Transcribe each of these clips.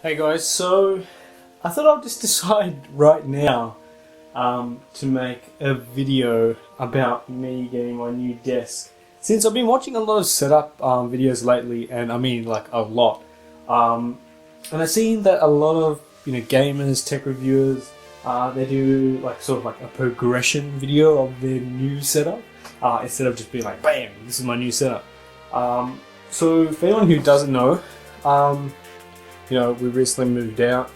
Hey guys, so I thought I'll just decide right now to make a video about me getting my new desk. Since I've been watching a lot of setup videos lately, and I mean like a lot, and I've seen that a lot of gamers, tech reviewers, they do like sort of like a progression video of their new setup instead of just being like, bam, this is my new setup. So for anyone who doesn't know, we recently moved out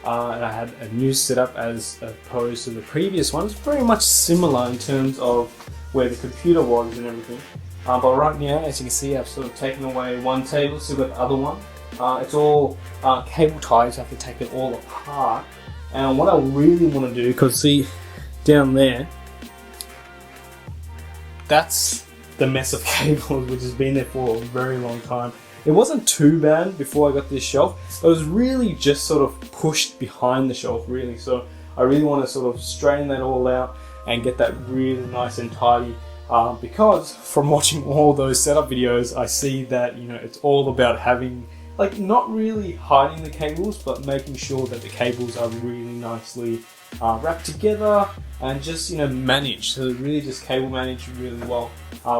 and I had a new setup as opposed to the previous one. It's very much similar in terms of where the computer was and everything. But right now, as you can see, I've sort of taken away one table, still got the other one. It's all cable ties, so I have to take it all apart. And what I really want to do, because see, down there, that's the mess of cables which has been there for a very long time. It wasn't too bad before I got this shelf. It was really just sort of pushed behind the shelf, really. So I really want to sort of straighten that all out and get that really nice and tidy. Because from watching all those setup videos, I see that it's all about having, like, not really hiding the cables, but making sure that the cables are really nicely wrapped together and just managed. So really just cable managed really well,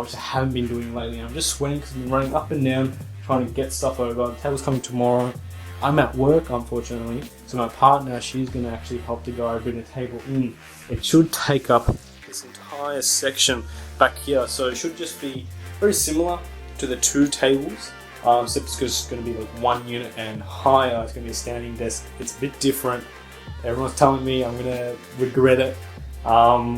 which I haven't been doing lately. I'm just sweating because I've been running up and down trying to get stuff over. The table's coming tomorrow. I'm at work, unfortunately, so my partner, she's going to actually help the guy bring the table in. It should take up this entire section back here, so it should just be very similar to the two tables, except it's just going to be like one unit and higher. It's going to be a standing desk. It's a bit different. Everyone's telling me I'm going to regret it.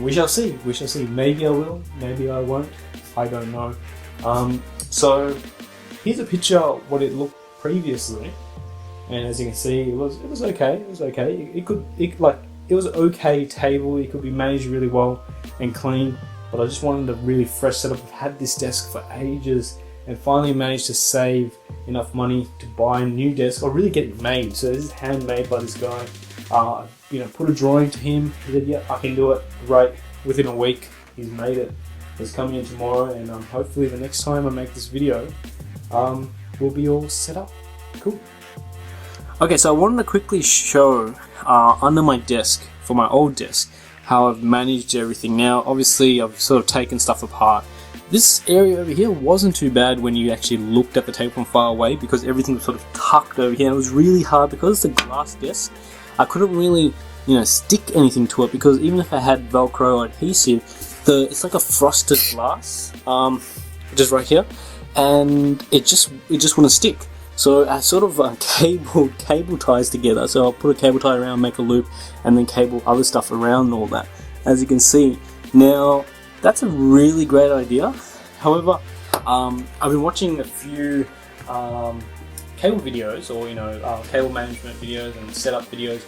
We shall see. We shall see. Maybe I will. Maybe I won't. I don't know. So here's a picture of what it looked previously, and as you can see, it was okay. It was okay. It was an okay table. It could be managed really well and clean, but I just wanted a really fresh setup. I've had this desk for ages and finally managed to save enough money to buy a new desk or really get it made. So this is handmade by this guy. Put a drawing to him. He said, yeah, I can do it. Right, within a week, he's made it. It's coming in tomorrow, and hopefully the next time I make this video, we'll be all set up. Cool. Okay, so I wanted to quickly show under my desk, for my old desk, how I've managed everything. Now, obviously, I've sort of taken stuff apart. This area over here wasn't too bad when you actually looked at the table from far away, because everything was sort of tucked over here. And it was really hard because it's a glass desk. I couldn't really, stick anything to it, because even if I had Velcro adhesive, it's like a frosted glass, just right here, and it just wouldn't stick. So I sort of cable ties together. So I'll put a cable tie around, make a loop, and then cable other stuff around and all that. As you can see, now that's a really great idea. However, I've been watching a few cable videos, or cable management videos and setup videos,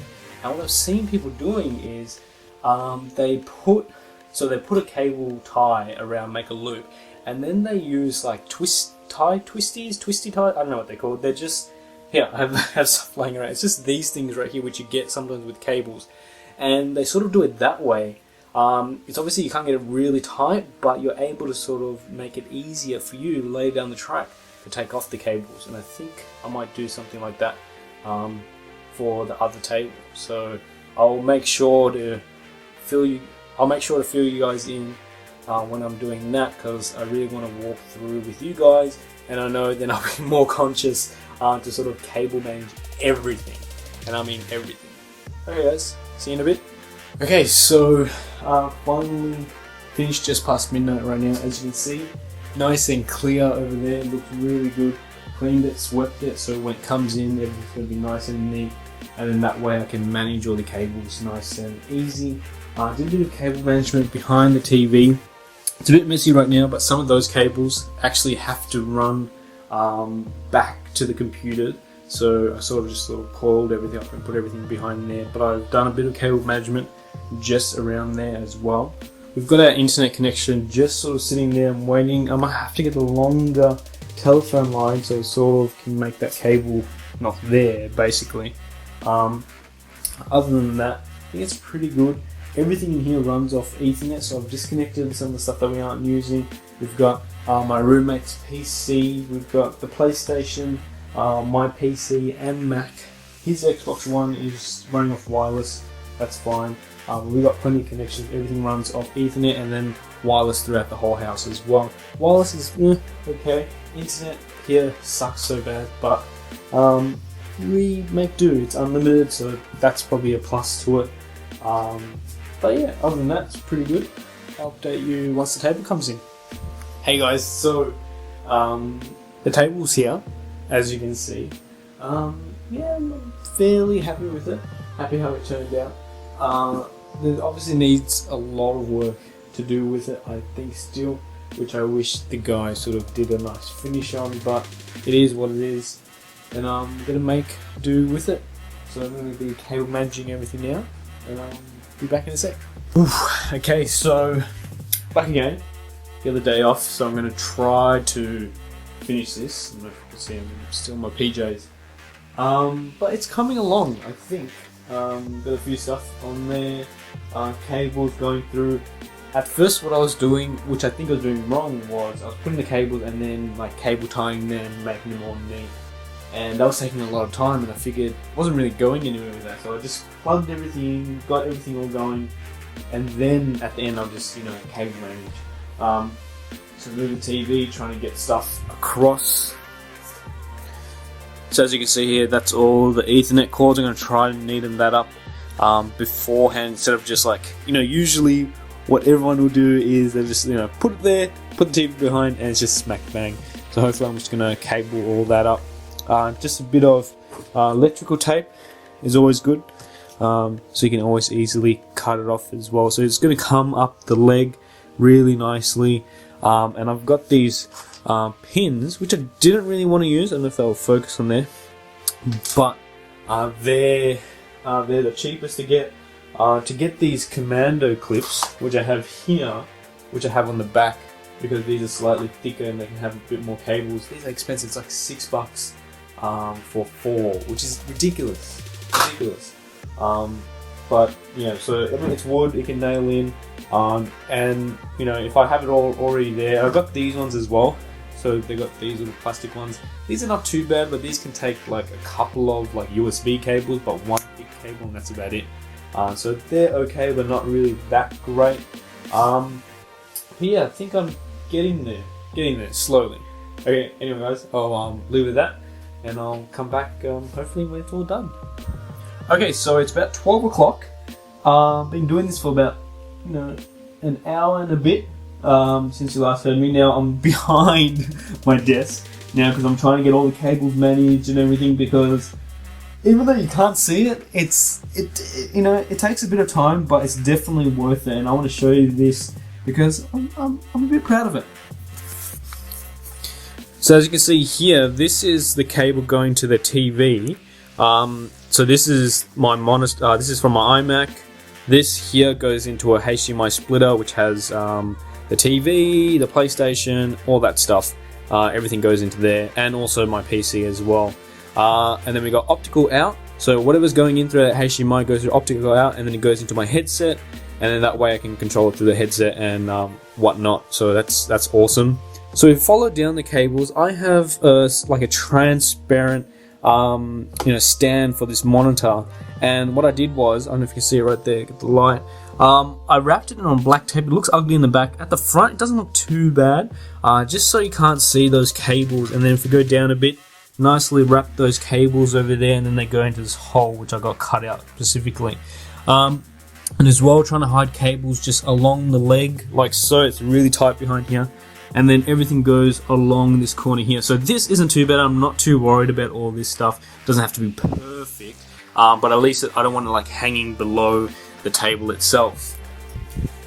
and what I've seen people doing is they put a cable tie around, make a loop, and then they use like twisty tie, I don't know what they're called. They're just, here, I have stuff laying around. It's just these things right here which you get sometimes with cables, and they sort of do it that way. It's obviously you can't get it really tight, but you're able to sort of make it easier for you to lay down the track to take off the cables, and I think I might do something like that for the other table. So I'll make sure to fill you guys in when I'm doing that, because I really want to walk through with you guys, and I know then I'll be more conscious to sort of cable manage everything, and I mean everything. Okay guys, see you in a bit. Okay, so finally finished just past midnight right now. As you can see, nice and clear over there, looks really good. Cleaned it, swept it, so when it comes in, everything's going to be nice and neat, and then that way I can manage all the cables nice and easy. I did a bit of cable management behind the TV. It's a bit messy right now, but some of those cables actually have to run back to the computer, so I sort of coiled everything up and put everything behind there. But I've done a bit of cable management just around there as well. We've got our internet connection just sort of sitting there and waiting. I might have to get a longer telephone line so it sort of can make that cable not there, basically. Other than that, I think it's pretty good. Everything in here runs off Ethernet, so I've disconnected some of the stuff that we aren't using. We've got my roommate's PC, we've got the PlayStation, my PC and Mac, his Xbox One is running off wireless. That's fine. We've got plenty of connections. Everything runs off Ethernet and then wireless throughout the whole house as well. Wireless is okay. Internet here sucks so bad, but we make do. It's unlimited, so that's probably a plus to it. But yeah, other than that, it's pretty good. I'll update you once the table comes in. Hey guys, so the table's here, as you can see. Yeah, I'm fairly happy with it. Happy how it turned out. There obviously needs a lot of work to do with it, I think still, which I wish the guy sort of did a nice finish on, but it is what it is, and I'm gonna make do with it. So I'm gonna be cable managing everything now, and I'll be back in a sec. Oof, okay, so back again. The other day off, so I'm gonna try to finish this. I don't know if you can see I'm still in my PJs. But it's coming along, I think. Got a few stuff on there. Cables going through. At first what I was doing, which I think I was doing wrong, was I was putting the cables and then like cable tying them, making them all neat. And that was taking a lot of time, and I figured I wasn't really going anywhere with that. So I just plugged everything in, got everything all going, and then at the end I'll just, cable manage. So move the TV, trying to get stuff across. So as you can see here, that's all the Ethernet cords. I'm going to try and neaten that up beforehand, instead of just like, usually what everyone will do is they just, put it there, put the TV behind, and it's just smack bang. So hopefully I'm just going to cable all that up. Just a bit of electrical tape is always good, so you can always easily cut it off as well. So it's going to come up the leg really nicely, and I've got these pins which I didn't really want to use. I don't know if they'll focus on there, but they're the cheapest to get. To get these commando clips, which I have here, which I have on the back, because these are slightly thicker and they can have a bit more cables. These are expensive. It's like $6 for 4, which is ridiculous. But so it's wood, it can nail in, and if I have it all already there, I've got these ones as well. So they got these little plastic ones. These are not too bad, but these can take like a couple of like USB cables, but one thick cable, and that's about it. So they're okay, but not really that great. Yeah, I think I'm getting there slowly. Okay, anyway guys, I'll leave it at that, and I'll come back hopefully when it's all done. Okay, so it's about 12 o'clock. Been doing this for about an hour and a bit since you last heard me. Now I'm behind my desk now because I'm trying to get all the cables managed and everything, because even though you can't see it, it takes a bit of time, but it's definitely worth it. And I want to show you this because I'm a bit proud of it. So as you can see here, this is the cable going to the TV. So this is my monitor. This is from my iMac. This here goes into a HDMI splitter, which has the TV, the PlayStation, all that stuff. Everything goes into there, and also my PC as well. And then we got optical out, so whatever's going in through that HDMI goes through optical out, and then it goes into my headset, and then that way I can control it through the headset and whatnot. So that's awesome. So we follow down the cables. I have like a transparent stand for this monitor, and what I did was, I don't know if you can see it right there, get the light. I wrapped it on black tape. It looks ugly in the back. At the front, it doesn't look too bad, just so you can't see those cables. And then if we go down a bit, nicely wrap those cables over there, and then they go into this hole which I got cut out specifically. And as well, trying to hide cables just along the leg like so. It's really tight behind here, and then everything goes along this corner here. So this isn't too bad. I'm not too worried about all this stuff. It doesn't have to be perfect, but at least I don't want it like hanging below the table itself.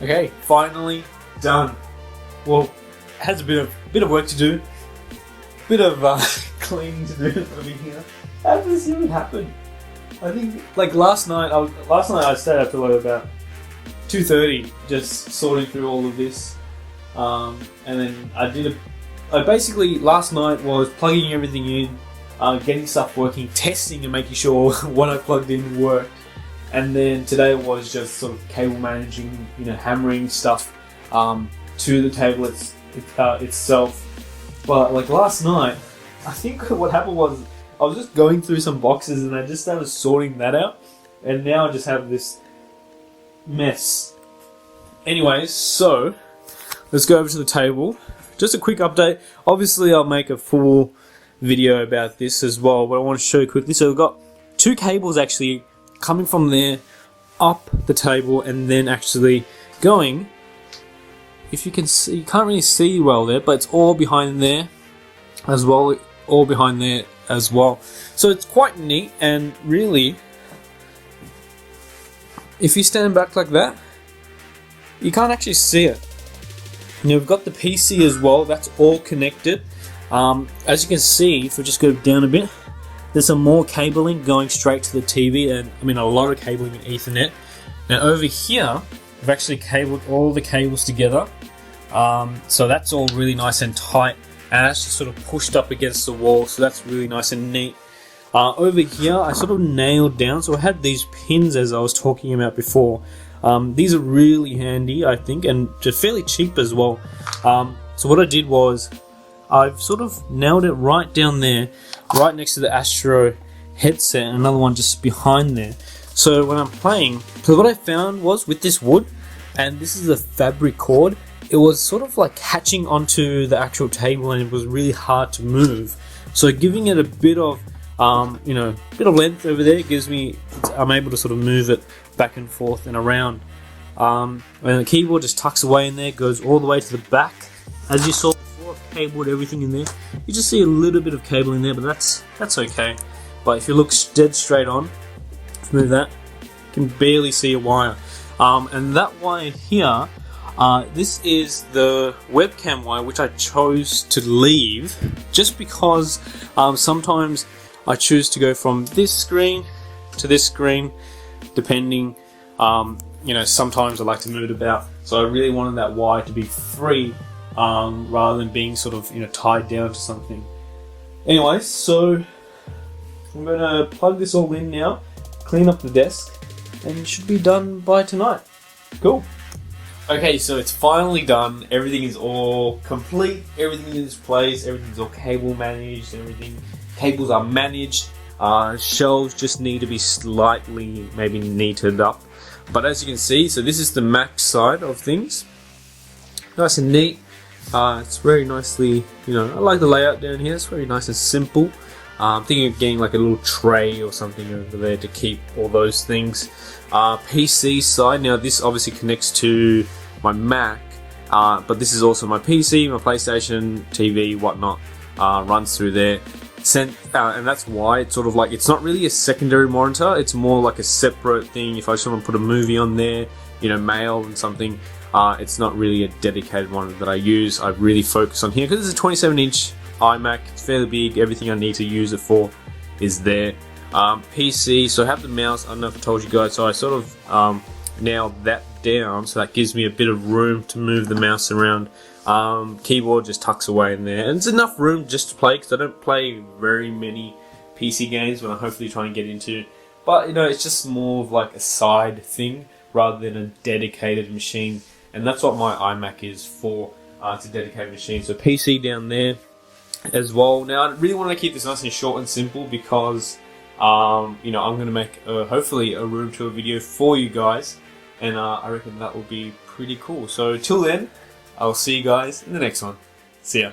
Okay, finally done. Well, it has a bit of work to do. Bit of cleaning to do over here. How did this even happen? I think like last night I stayed up till like about 2:30 just sorting through all of this, and then I basically last night was plugging everything in, getting stuff working, testing and making sure what I plugged in worked, and then today was just sort of cable managing, hammering stuff to the table itself. But like last night, I think what happened was I was just going through some boxes and I just started sorting that out, and now I just have this mess. Anyways, so let's go over to the table. Just a quick update. Obviously I'll make a full video about this as well, but I want to show you quickly. So we've got two cables actually coming from there up the table and then actually going, if you can see, you can't really see well there, but it's all behind there as well, all behind there as well. So it's quite neat, and really, if you stand back like that, you can't actually see it. Now we've got the PC as well, that's all connected. As you can see, if we just go down a bit, there's some more cabling going straight to the TV, and I mean a lot of cabling in Ethernet. Now over here, we've actually cabled all the cables together, so that's all really nice and tight, and that's just sort of pushed up against the wall, so that's really nice and neat. Over here, I sort of nailed down, so I had these pins as I was talking about before. These are really handy, I think, and just fairly cheap as well. So what I did was, I've sort of nailed it right down there, right next to the Astro headset, and another one just behind there. So when I'm playing, so what I found was with this wood, and this is a fabric cord, it was sort of like catching onto the actual table, and it was really hard to move. So giving it a bit of, bit of length over there gives me, I'm able to sort of move it back and forth and around. And the keyboard just tucks away in there, goes all the way to the back. As you saw before, I've cabled everything in there. You just see a little bit of cable in there, but that's okay. But if you look dead straight on, move that, you can barely see a wire. And that wire here, this is the webcam wire, which I chose to leave just because sometimes I choose to go from this screen to this screen, depending, sometimes I like to move it about. So I really wanted that wire to be free, rather than being sort of, tied down to something. Anyway, so I'm going to plug this all in now, clean up the desk, and it should be done by tonight. Cool. Okay, so it's finally done. Everything is all complete. Everything in its place. Everything's all cable managed. Everything. Cables are managed. Shelves just need to be slightly maybe neated up. But as you can see, so this is the Mac side of things. Nice and neat. It's very nicely, I like the layout down here. It's very nice and simple. I'm thinking of getting like a little tray or something over there to keep all those things. PC side, now this obviously connects to my Mac, but this is also my PC, my PlayStation, TV, whatnot, runs through there. And that's why it's sort of like, it's not really a secondary monitor, it's more like a separate thing. If I just want to put a movie on there, mail and something, it's not really a dedicated monitor that I use. I really focus on here, because it's a 27-inch iMac, it's fairly big, everything I need to use it for is there. PC, so I have the mouse, I don't know if I told you guys, so I sort of nailed that down, so that gives me a bit of room to move the mouse around. Keyboard just tucks away in there, and it's enough room just to play, because I don't play very many PC games when I hopefully try and get into, but it's just more of like a side thing rather than a dedicated machine, and that's what my iMac is for. It's a dedicated machine. So PC down there as well. Now I really want to keep this nice and short and simple, because I'm going to make hopefully a room tour video for you guys, and I reckon that will be pretty cool. So till then, I'll see you guys in the next one. See ya.